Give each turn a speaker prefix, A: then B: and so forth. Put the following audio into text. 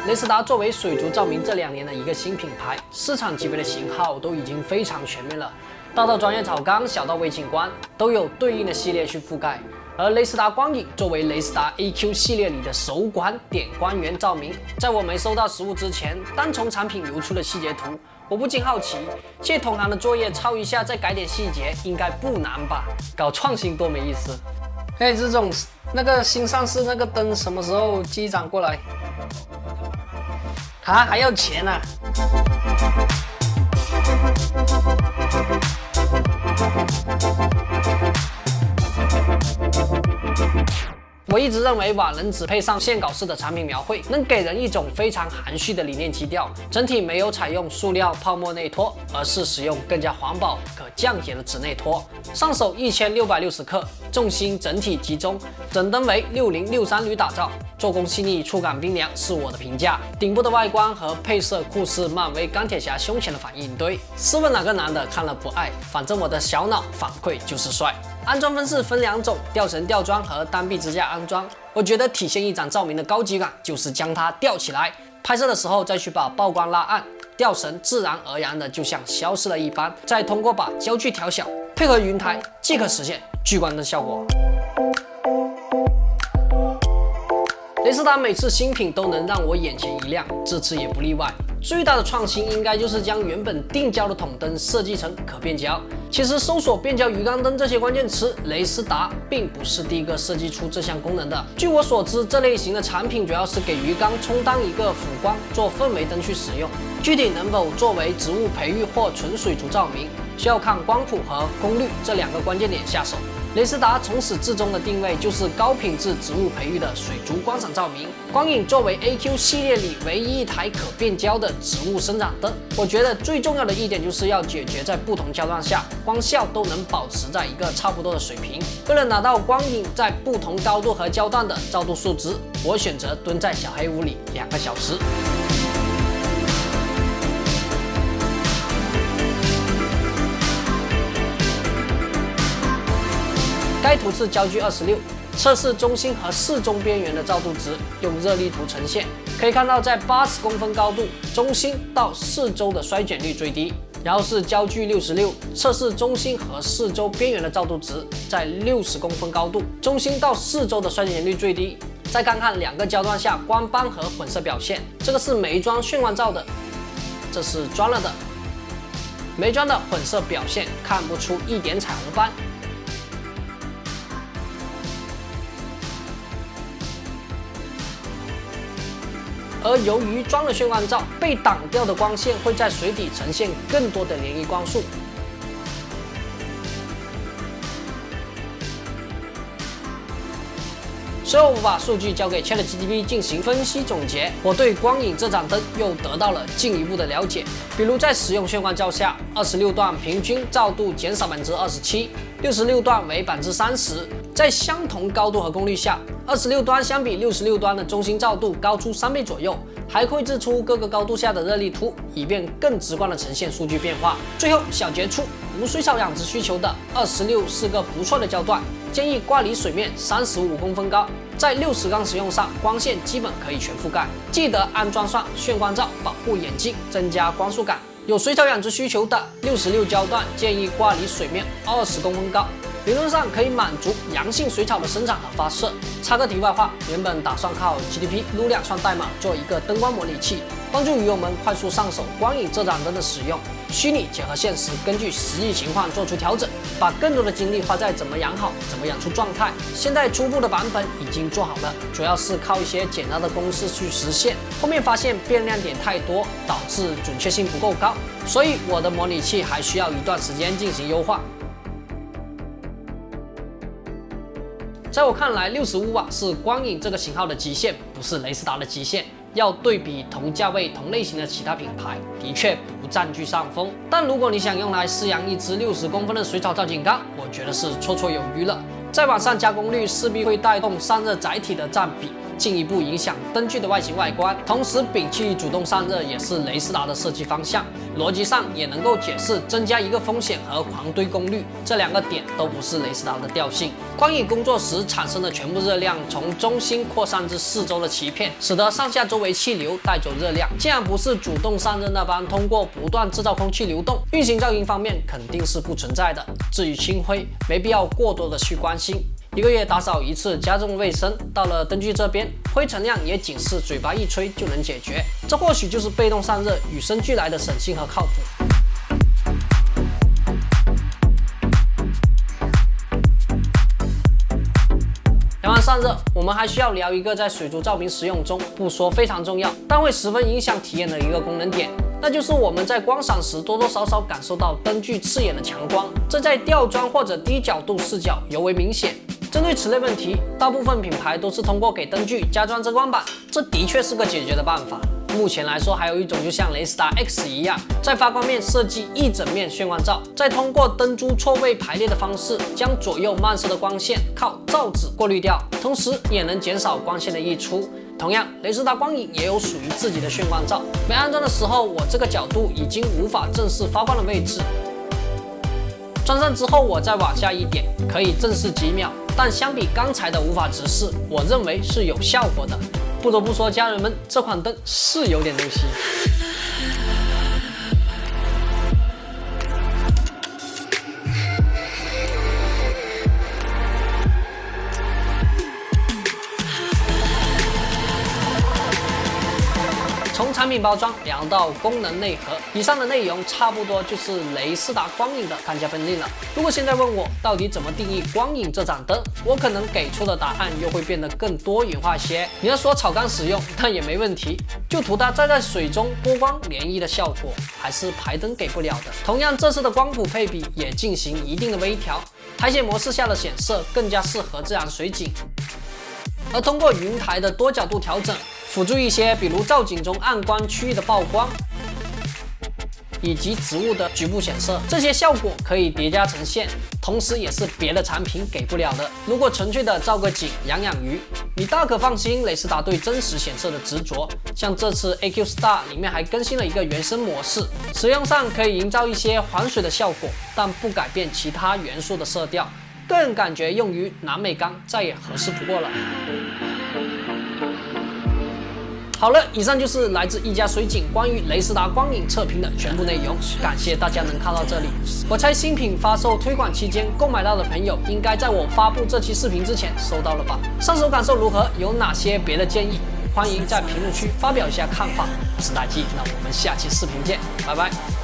A: 雷斯达作为水族照明这2年的一个新品牌，市场级别的型号都已经非常全面了，大到专业草缸，小到微景观，都有对应的系列去覆盖。而雷斯达光影作为雷斯达 AQ 系列里的首款点光源照明，在我没收到实物之前，单从产品流出的细节图，我不禁好奇，借同行的作业抄一下，再改点细节，应该不难吧？搞创新多没意思！哎，这种那个新上市那个灯什么时候机长过来？啊，还要钱啊！我一直认为瓦楞只配上线稿式的产品描绘，能给人一种非常含蓄的理念基调。整体没有采用塑料泡沫内托，而是使用更加环保、可降解的纸内托。上手1660克，重心整体集中，整灯为6063铝打造，做工细腻，触感冰凉，是我的评价。顶部的外观和配色酷似漫威钢铁侠胸前的反应堆。试问哪个男的看了不爱？反正我的小脑反馈就是帅。安装方式分2种，吊绳吊装和单臂支架安装。我觉得体现一盏照明的高级感，就是将它吊起来，拍摄的时候再去把曝光拉暗，吊绳自然而然的就像消失了一般，再通过把焦距调小，配合云台，即可实现聚光灯效果。雷斯达每次新品都能让我眼前一亮，这次也不例外。最大的创新应该就是将原本定焦的筒灯设计成可变焦。其实搜索变焦鱼缸灯这些关键词，雷斯达并不是第一个设计出这项功能的。据我所知，这类型的产品主要是给鱼缸充当一个辅光，做氛围灯去使用。具体能否作为植物培育或纯水族照明，需要看光谱和功率这2个关键点下手。雷斯达从始至终的定位就是高品质植物培育的水族观赏照明。光影作为 AQ 系列里唯一一台可变焦的植物生长灯，我觉得最重要的一点就是要解决在不同焦段下光效都能保持在一个差不多的水平。为了拿到光影在不同高度和焦段的照度数值，我选择蹲在小黑屋里2个小时。该图是焦距26，测试中心和适中边缘的照度值，用热力图呈现。可以看到，在80公分高度，中心到四周的衰减率最低。然后是焦距66，测试中心和四周边缘的照度值，在60公分高度，中心到四周的衰减率最低。再看看2个焦段下光斑和混色表现，这个是没装眩光罩的，这是装了的。没装的混色表现看不出一点彩虹斑。而由于装了眩光罩，被挡掉的光线会在水底呈现更多的涟漪光束。随后我把数据交给 ChatGPT 进行分析总结，我对光影这盏灯又得到了进一步的了解。比如在使用眩光罩下，26段平均照度减少27%，66段为30%。在相同高度和功率下，26端相比66端的中心照度高出3倍左右。还绘制出各个高度下的热力图，以便更直观的呈现数据变化。最后小结出，无水草养殖需求的26是个不错的焦段，建议挂离水面35公分高。在60缸使用上，光线基本可以全覆盖。记得安装上眩光罩，保护眼睛，增加光束感。有水草养殖需求的66焦段，建议挂离水面20公分高。理论上可以满足阳性水草的生长和发射。插个题外话，原本打算靠 GDP 撸2串代码做一个灯光模拟器，帮助鱼友们快速上手光影这盏灯的使用。虚拟结合现实，根据实际情况做出调整，把更多的精力花在怎么养好、怎么养出状态。现在初步的版本已经做好了，主要是靠一些简单的公式去实现。后面发现变量点太多，导致准确性不够高，所以我的模拟器还需要一段时间进行优化。在我看来，65瓦是光影这个型号的极限，不是雷斯达的极限。要对比同价位、同类型的其他品牌，的确不占据上风。但如果你想用来饲养一只60公分的水草造景缸，我觉得是绰绰有余了。再往上加功率，势必会带动散热载体的占比，进一步影响灯具的外形外观。同时，摒弃主动散热也是雷士达的设计方向，逻辑上也能够解释增加一个风险和狂堆功率这两个点都不是雷士达的调性。光影工作时产生的全部热量从中心扩散至四周的鳍片，使得上下周围气流带走热量。既然不是主动散热那般通过不断制造空气流动，运行噪音方面肯定是不存在的。至于轻灰，没必要过多的去关心。1个月打扫一次，家中卫生。到了灯具这边，灰尘量也仅是嘴巴一吹就能解决。这或许就是被动散热与生俱来的省心和靠谱。聊完散热，我们还需要聊一个在水族照明使用中不说非常重要，但会十分影响体验的一个功能点。那就是我们在光闪时多多少少感受到灯具刺眼的强光，这在吊装或者低角度视角尤为明显。针对此类问题，大部分品牌都是通过给灯具加装遮光板，这的确是个解决的办法。目前来说，还有一种就像雷士达 X 一样，在发光面设计一整面炫光罩，再通过灯珠错位排列的方式，将左右漫射的光线靠罩子过滤掉，同时也能减少光线的溢出。同样，雷士达光影也有属于自己的炫光罩。没安装的时候，我这个角度已经无法正视发光的位置。装上之后，我再往下一点，可以正视几秒。但相比刚才的无法直视，我认为是有效果的。不得不说，家人们，这款灯是有点东西。从产品包装聊到功能内核，以上的内容差不多就是雷士达光影的看家本领了。如果现在问我到底怎么定义光影这盏灯，我可能给出的答案又会变得更多元化些。你要说炒缸使用，那也没问题，就图它在水中波光涟漪的效果，还是排灯给不了的。同样，这次的光谱配比也进行一定的微调，苔藓模式下的显色更加适合自然水景，而通过云台的多角度调整，辅助一些比如造景中暗光区域的曝光，以及植物的局部显色，这些效果可以叠加呈现，同时也是别的产品给不了的。如果纯粹的照个景、养养鱼，你大可放心雷士达对真实显色的执着。像这次 AQ Star 里面还更新了一个原生模式，使用上可以营造一些环水的效果，但不改变其他元素的色调。个人感觉用于南美缸再也合适不过了。好了，以上就是来自一家水井关于雷士达光影测评的全部内容，感谢大家能看到这里。我猜新品发售推广期间购买到的朋友，应该在我发布这期视频之前收到了吧？上手感受如何？有哪些别的建议？欢迎在评论区发表一下看法。我是大 G，那我们下期视频见，拜拜。